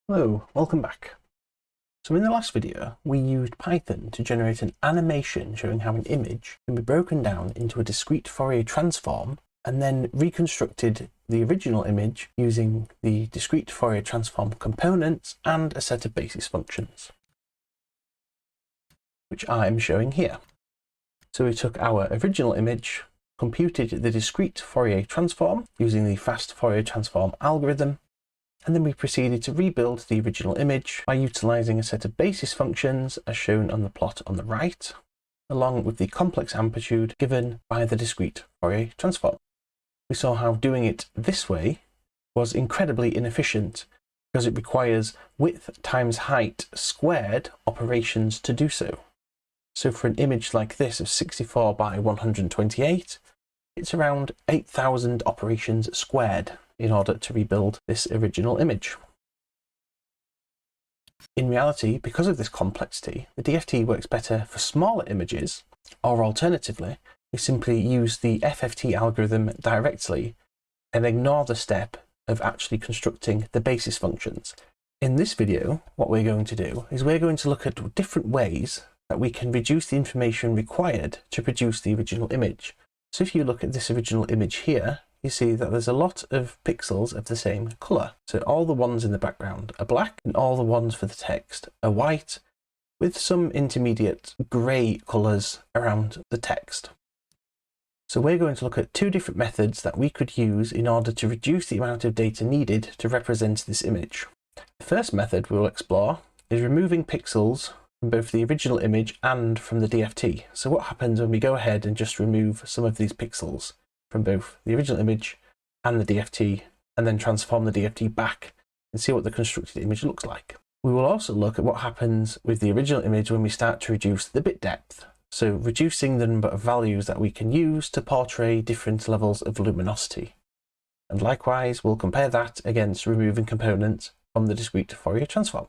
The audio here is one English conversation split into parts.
Hello, welcome back. So in the last video, we used Python to generate an animation showing how an image can be broken down into a discrete Fourier transform and then reconstructed the original image using the discrete Fourier transform components and a set of basis functions, which I am showing here. So we took our original image, computed the discrete Fourier transform using the fast Fourier transform algorithm, and then we proceeded to rebuild the original image by utilising a set of basis functions as shown on the plot on the right, along with the complex amplitude given by the discrete Fourier transform. We saw how doing it this way was incredibly inefficient because it requires width times height squared operations to do so. So for an image like this of 64 by 128, it's around 8,000 operations squared in order to rebuild this original image. In reality, because of this complexity, the DFT works better for smaller images, or alternatively, we simply use the FFT algorithm directly and ignore the step of actually constructing the basis functions. In this video, what we're going to do is we're going to look at different ways that we can reduce the information required to produce the original image. So if you look at this original image here, you see that there's a lot of pixels of the same colour. So all the ones in the background are black and all the ones for the text are white, with some intermediate grey colours around the text. So we're going to look at two different methods that we could use in order to reduce the amount of data needed to represent this image. The first method we'll explore is removing pixels from both the original image and from the DFT. So what happens when we go ahead and just remove some of these pixels from both the original image and the DFT, and then transform the DFT back and see what the constructed image looks like. We will also look at what happens with the original image when we start to reduce the bit depth, so reducing the number of values that we can use to portray different levels of luminosity. And likewise, we'll compare that against removing components from the discrete Fourier transform.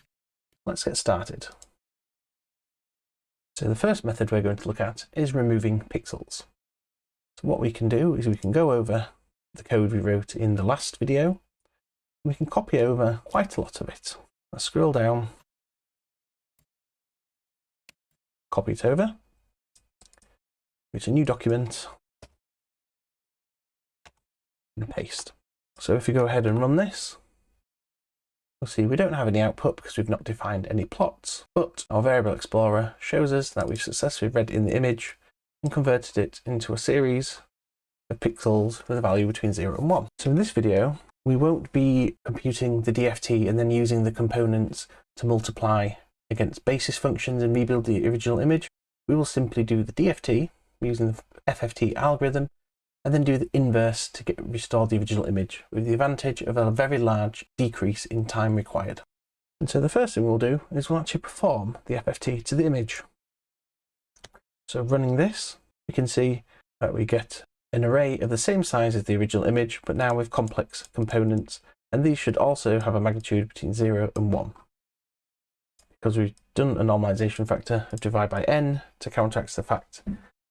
Let's get started. So the first method we're going to look at is removing pixels. So what we can do is we can go over the code we wrote in the last video, and we can copy over quite a lot of it. Let's scroll down, copy it over, create a new document, and paste. So if you go ahead and run this, you'll see we don't have any output because we've not defined any plots, but our variable explorer shows us that we've successfully read in the image and converted it into a series of pixels with a value between 0 and 1. So in this video, we won't be computing the DFT and then using the components to multiply against basis functions and rebuild the original image. We will simply do the DFT using the FFT algorithm and then do the inverse to restore the original image, with the advantage of a very large decrease in time required. And so the first thing we'll do is we'll actually perform the FFT to the image. So running this, we can see that we get an array of the same size as the original image, but now with complex components, and these should also have a magnitude between 0 and 1. Because we've done a normalization factor of divide by n to counteract the fact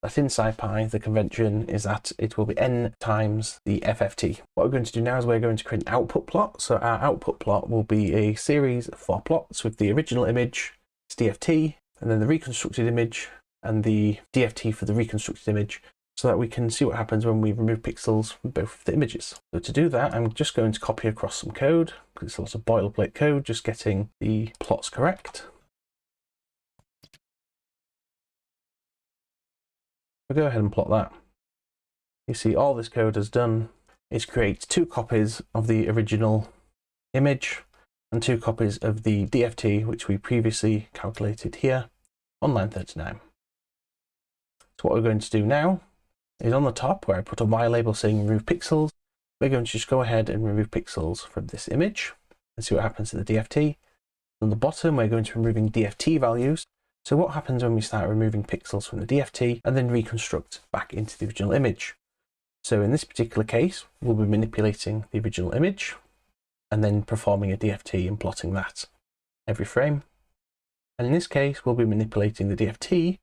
that in SciPy the convention is that it will be n times the FFT. What we're going to do now is we're going to create an output plot. So our output plot will be a series of 4 plots with the original image, its DFT, and then the reconstructed image, and the DFT for the reconstructed image, so that we can see what happens when we remove pixels from both of the images. So to do that, I'm just going to copy across some code, because it's a lot of boilerplate code, just getting the plots correct. We'll go ahead and plot that. You see all this code has done is create 2 copies of the original image and 2 copies of the DFT, which we previously calculated here on line 39. So what we're going to do now is on the top, where I put a Y label saying remove pixels, we're going to just go ahead and remove pixels from this image and see what happens to the DFT. On the bottom, we're going to be removing DFT values. So what happens when we start removing pixels from the DFT and then reconstruct back into the original image? So in this particular case, we'll be manipulating the original image and then performing a DFT and plotting that every frame. And in this case, we'll be manipulating the DFT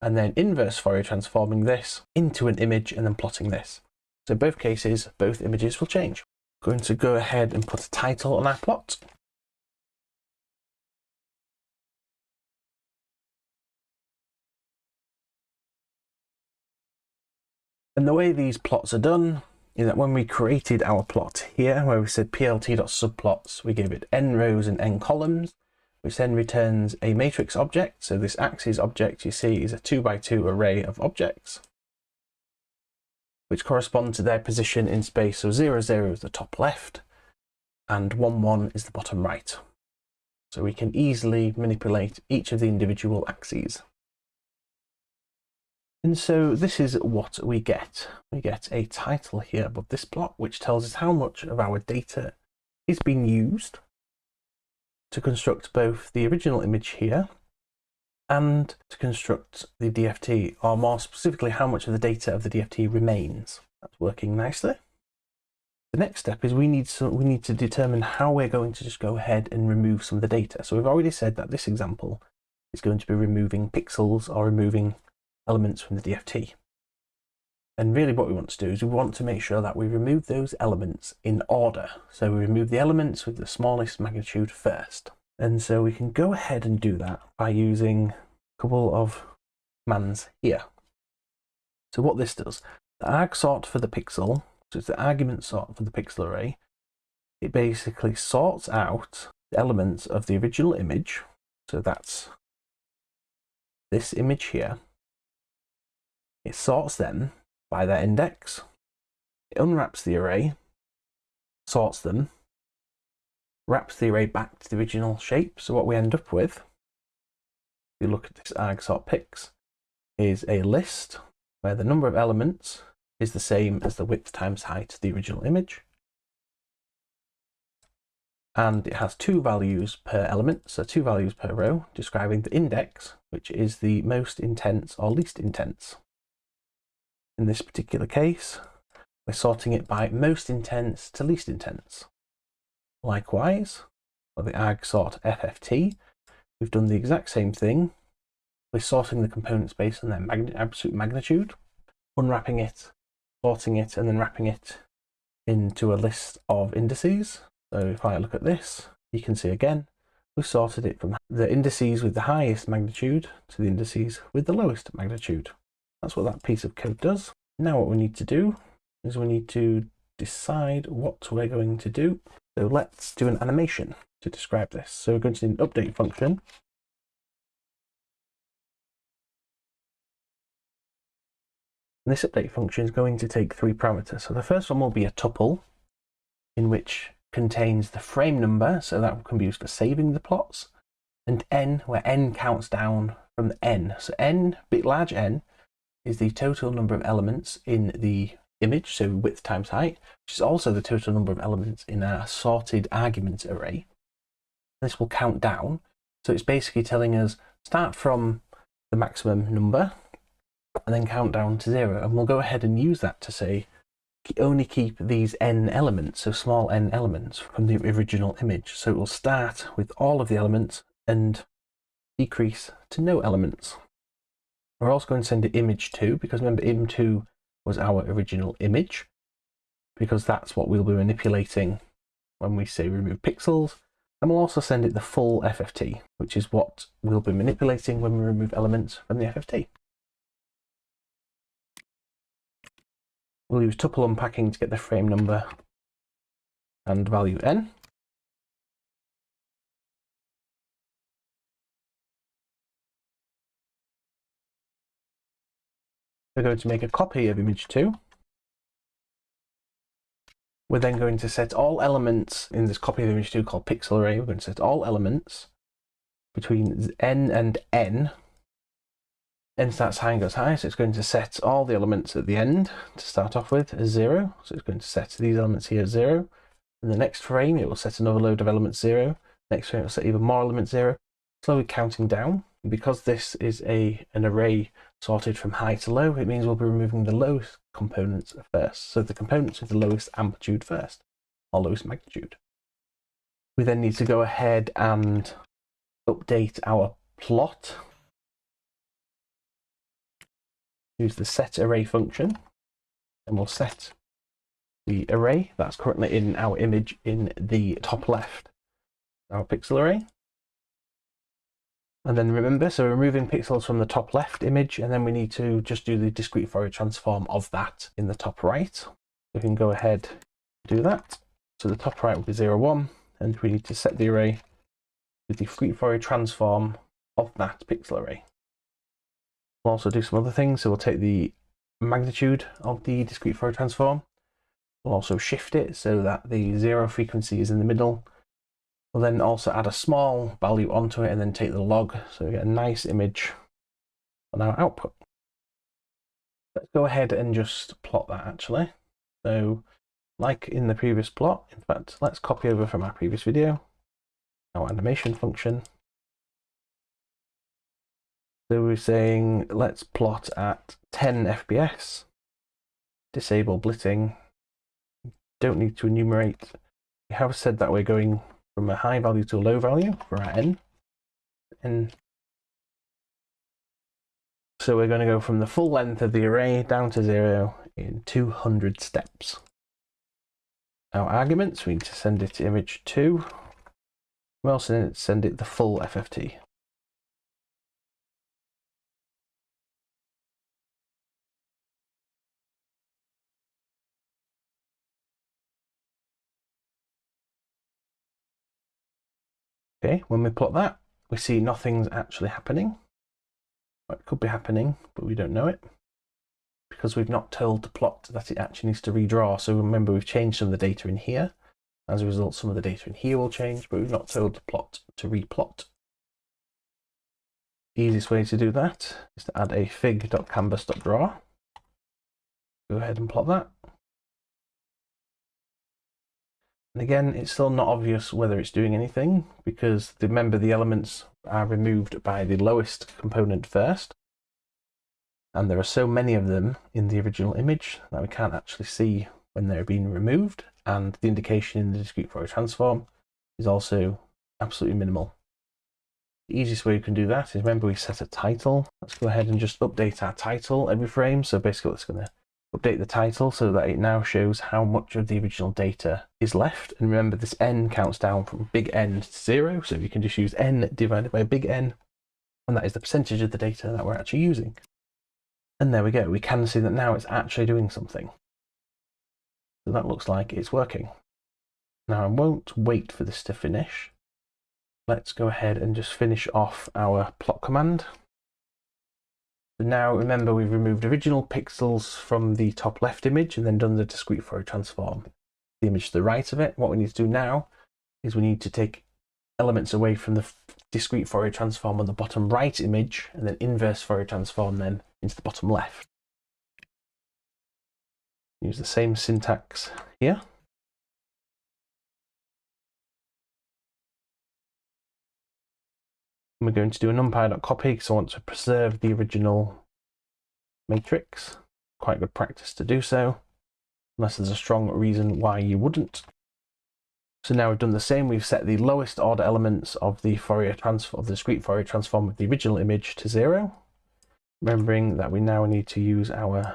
and then inverse Fourier transforming this into an image and then plotting this. So in both cases, both images will change. I'm going to go ahead and put a title on our plot. And the way these plots are done is that when we created our plot here, where we said plt.subplots, we gave it n rows and n columns, which then returns a matrix object. So this axis object you see is a 2x2 array of objects, which correspond to their position in space. So 0, 0 is the top left, and 1, 1 is the bottom right. So we can easily manipulate each of the individual axes. And so this is what we get. We get a title here above this plot, which tells us how much of our data is being used to construct both the original image here and to construct the DFT, or more specifically, how much of the data of the DFT remains. That's working nicely. The next step is we need to determine how we're going to just go ahead and remove some of the data. So we've already said that this example is going to be removing pixels or removing elements from the DFT. And really what we want to do is we want to make sure that we remove those elements in order. So we remove the elements with the smallest magnitude first. And so we can go ahead and do that by using a couple of commands here. So what this does, the arg sort for the pixel, so it's the argument sort for the pixel array, it basically sorts out the elements of the original image. So that's this image here. It sorts them by their index, it unwraps the array, sorts them, wraps the array back to the original shape. So what we end up with, if you look at this arg_sort_pix, is a list where the number of elements is the same as the width times height of the original image. And it has 2 values per element, so 2 values per row, describing the index, which is the most intense or least intense. In this particular case, we're sorting it by most intense to least intense. Likewise, for the arg_sort FFT, we've done the exact same thing. We're sorting the components based on their absolute magnitude, unwrapping it, sorting it, and then wrapping it into a list of indices. So if I look at this, you can see again, we sorted it from the indices with the highest magnitude to the indices with the lowest magnitude. That's what that piece of code does. Now what we need to do is we need to decide what we're going to do. So let's do an animation to describe this. So we're going to need an update function. And this update function is going to take 3 parameters. So the first one will be a tuple, in which contains the frame number, so that can be used for saving the plots, and n, where n counts down from the n. So n, bit large n, is the total number of elements in the image, so width times height, which is also the total number of elements in a sorted argument array. This will count down, so it's basically telling us start from the maximum number and then count down to 0, and we'll go ahead and use that to say only keep these n elements, so small n elements, from the original image. So it will start with all of the elements and decrease to no elements. We're also going to send it image2, because remember im2 was our original image, because that's what we'll be manipulating when we say remove pixels. And we'll also send it the full FFT, which is what we'll be manipulating when we remove elements from the FFT. We'll use tuple unpacking to get the frame number and value n. We're going to make a copy of image2. We're then going to set all elements in this copy of image2 called pixel array. We're going to set all elements between n and n. N starts high and goes high, so it's going to set all the elements at the end to start off with as 0. So it's going to set these elements here as 0. In the next frame, it will set another load of elements 0. Next frame, it will set even more elements 0. Slowly counting down. And because this is an array sorted from high to low, it means we'll be removing the lowest components first. So the components with the lowest amplitude first, or lowest magnitude. We then need to go ahead and update our plot. Use the set array function, and we'll set the array that's currently in our image in the top left, our pixel array. And then remember, so we're removing pixels from the top left image, and then we need to just do the discrete Fourier transform of that in the top right. We can go ahead and do that. So the top right will be 0, 1, and we need to set the array with the discrete Fourier transform of that pixel array. We'll also do some other things. So we'll take the magnitude of the discrete Fourier transform. We'll also shift it so that the 0 frequency is in the middle. We'll then also add a small value onto it and then take the log, so we get a nice image on our output. Let's go ahead and just plot that actually. So like in the previous plot, in fact, let's copy over from our previous video, our animation function. So we're saying let's plot at 10 FPS, disable blitzing, don't need to enumerate. We have said that we're going from a high value to a low value for our n. So we're going to go from the full length of the array down to 0 in 200 steps. Our arguments, we need to send it to image 2. We also need to send it the full FFT. Okay, when we plot that, we see nothing's actually happening. Well, it could be happening, but we don't know it because we've not told the plot that it actually needs to redraw. So remember, we've changed some of the data in here. As a result, some of the data in here will change, but we've not told the plot to replot. The easiest way to do that is to add a fig.canvas.draw. Go ahead and plot that. And again, it's still not obvious whether it's doing anything because remember the elements are removed by the lowest component first. And there are so many of them in the original image that we can't actually see when they're being removed. And the indication in the discrete Fourier transform is also absolutely minimal. The easiest way you can do that is remember we set a title. Let's go ahead and just update our title every frame. So basically it's going to update the title so that it now shows how much of the original data is left. And remember this n counts down from big N to 0. So you can just use n divided by big N. And that is the percentage of the data that we're actually using. And there we go. We can see that now it's actually doing something. So that looks like it's working. Now I won't wait for this to finish. Let's go ahead and just finish off our plot command. So now remember we've removed original pixels from the top left image and then done the discrete Fourier transform. The image to the right of it. What we need to do now is we need to take elements away from the discrete Fourier transform on the bottom right image and then inverse Fourier transform then into the bottom left. Use the same syntax here. And we're going to do a numpy.copy because I want to preserve the original matrix. Quite good practice to do so, unless there's a strong reason why you wouldn't. So now we've done the same. We've set the lowest order elements of the Fourier transform, of the discrete Fourier transform of the original image to 0. Remembering that we now need to use our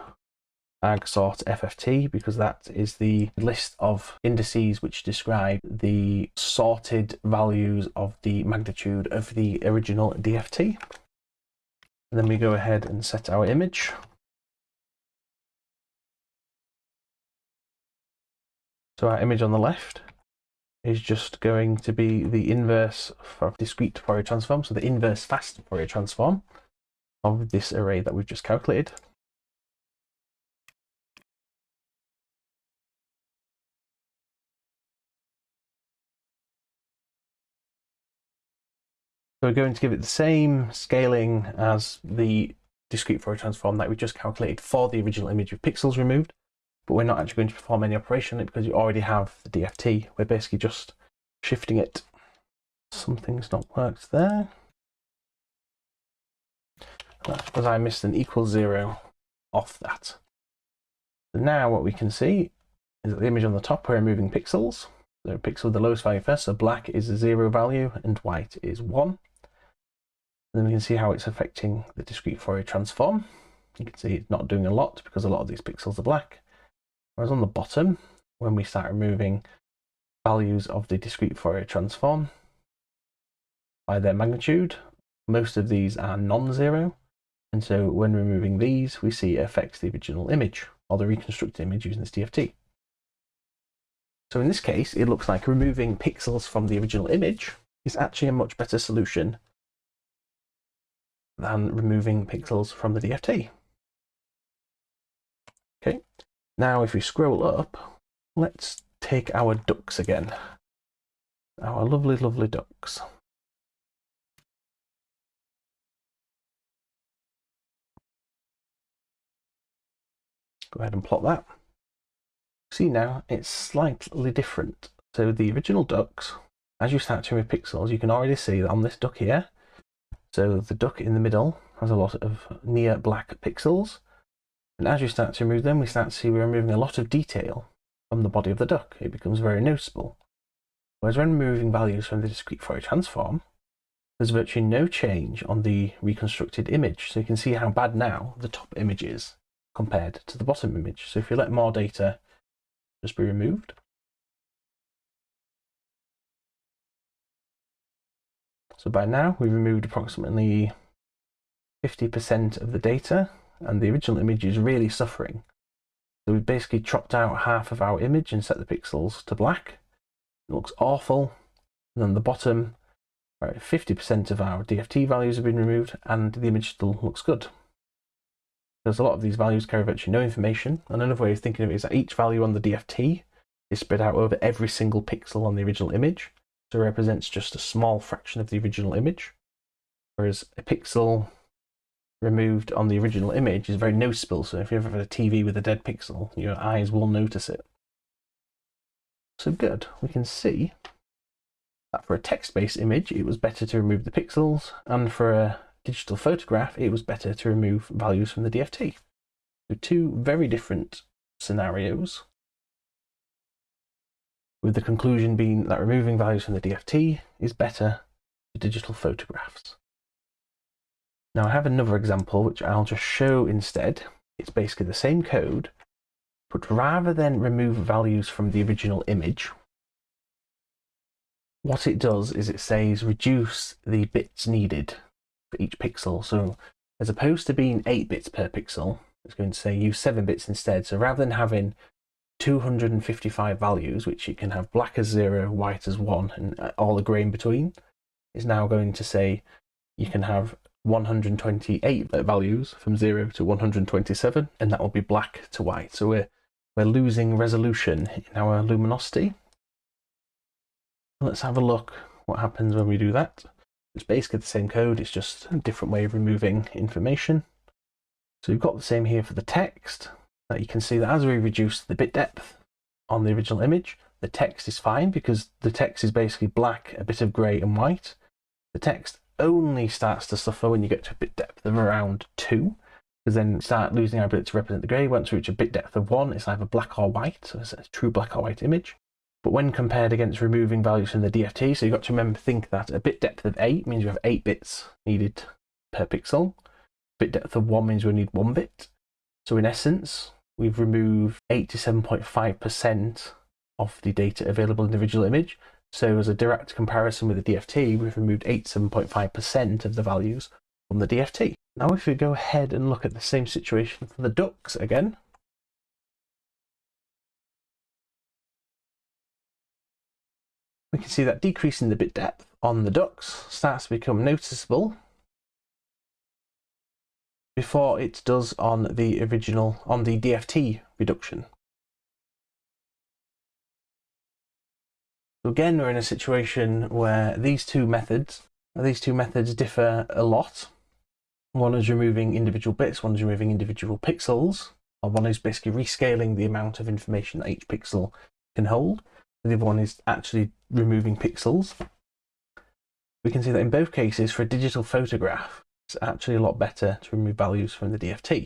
argsort FFT because that is the list of indices which describe the sorted values of the magnitude of the original DFT. And then we go ahead and set our image. So our image on the left is just going to be the inverse for discrete Fourier transform, so the inverse fast Fourier transform of this array that we've just calculated. So we're going to give it the same scaling as the discrete Fourier transform that we just calculated for the original image with pixels removed, but we're not actually going to perform any operation on it because you already have the DFT. We're basically just shifting it. Something's not worked there. That's because I missed an equals 0 off that. So now what we can see is that the image on the top we're removing pixels. So pixel with the lowest value first, so black is a 0 value and white is 1. And then we can see how it's affecting the discrete Fourier transform. You can see it's not doing a lot because a lot of these pixels are black. Whereas on the bottom, when we start removing values of the discrete Fourier transform by their magnitude, most of these are non-zero, and so when removing these, we see it affects the original image, or the reconstructed image using this DFT. So in this case, it looks like removing pixels from the original image is actually a much better solution than removing pixels from the DFT. Okay, now if we scroll up, let's take our ducks again. Our lovely, lovely ducks. Go ahead and plot that. See now, it's slightly different. So the original ducks, as you start to remove pixels, you can already see that on this duck here, so the duck in the middle has a lot of near black pixels. And as you start to remove them, we start to see we're removing a lot of detail from the body of the duck. It becomes very noticeable. Whereas when removing values from the discrete Fourier transform, there's virtually no change on the reconstructed image. So you can see how bad now the top image is compared to the bottom image. So if you let more data just be removed, so by now we've removed approximately 50% of the data, and the original image is really suffering. So we've basically chopped out half of our image and set the pixels to black. It looks awful. And then the bottom, 50% of our DFT values have been removed, and the image still looks good. Because a lot of these values carry virtually no information, and another way of thinking of it is that each value on the DFT is spread out over every single pixel on the original image, so it represents just a small fraction of the original image, whereas a pixel removed on the original image is very noticeable, so if you ever have a TV with a dead pixel, your eyes will notice it. So good, we can see that for a text-based image it was better to remove the pixels, and for a digital photograph it was better to remove values from the DFT. So two very different scenarios, with the conclusion being that removing values from the DFT is better for digital photographs. Now I have another example which I'll just show instead. It's basically the same code, but rather than remove values from the original image, what it does is it says reduce the bits needed for each pixel. So as opposed to being 8 bits per pixel, it's going to say use 7 bits instead. So rather than having 255 values, which you can have black as 0, white as 1, and all the grey in between, is now going to say you can have 128 values from 0 to 127, and that will be black to white. So we're losing resolution in our luminosity. Let's have a look what happens when we do that. It's basically the same code, it's just a different way of removing information. So we've got the same here for the text. You can see that as we reduce the bit depth on the original image, the text is fine because the text is basically black, a bit of grey and white. The text only starts to suffer when you get to a bit depth of around 2, because then start losing our ability to represent the grey. Once we reach a bit depth of 1, it's either black or white, so it's a true black or white image. But when compared against removing values from the DFT, so you've got to think that a bit depth of 8 means you have 8 bits needed per pixel. Bit depth of 1 means we need 1 bit. So in essence, we've removed 87.5% of the data available in the original image. So as a direct comparison with the DFT, we've removed 87.5% of the values from the DFT. Now if we go ahead and look at the same situation for the ducks again, we can see that decreasing the bit depth on the ducks starts to become noticeable before it does on the DFT reduction. So again, we're in a situation where these two methods differ a lot. One is removing individual bits, one is removing individual pixels, or one is basically rescaling the amount of information that each pixel can hold. The other one is actually removing pixels. We can see that in both cases, for a digital photograph, it's actually a lot better to remove values from the DFT,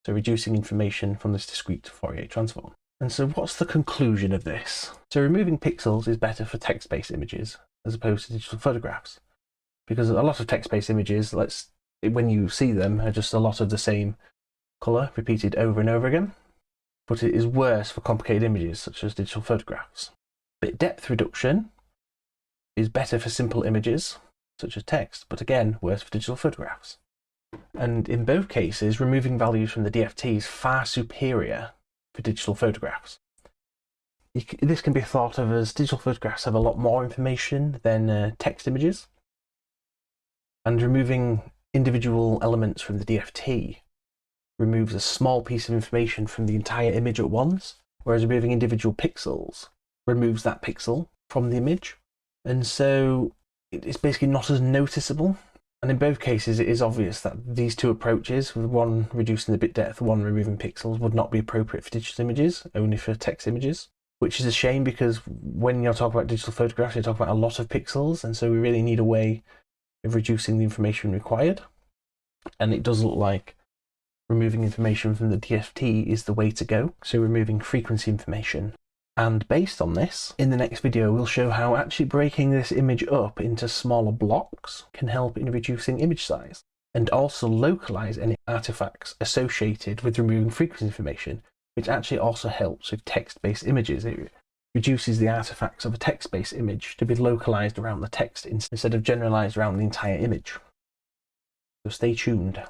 so reducing information from this discrete Fourier transform. And so what's the conclusion of this? So removing pixels is better for text-based images as opposed to digital photographs, because a lot of text-based images, when you see them, are just a lot of the same colour repeated over and over again. But it is worse for complicated images such as digital photographs. Bit depth reduction is better for simple images, such as text, but again, worse for digital photographs. And in both cases, removing values from the DFT is far superior for digital photographs. This can be thought of as digital photographs have a lot more information than text images, and removing individual elements from the DFT removes a small piece of information from the entire image at once, whereas removing individual pixels removes that pixel from the image. And so it's basically not as noticeable. And in both cases, it is obvious that these two approaches, with one reducing the bit depth, one removing pixels, would not be appropriate for digital images, only for text images, which is a shame because when you're talking about digital photographs, you're talking about a lot of pixels, and so we really need a way of reducing the information required. And it does look like removing information from the DFT is the way to go, so removing frequency information. And based on this, in the next video we'll show how actually breaking this image up into smaller blocks can help in reducing image size, and also localize any artifacts associated with removing frequency information, which actually also helps with text-based images. It reduces the artifacts of a text-based image to be localized around the text instead of generalized around the entire image. So stay tuned.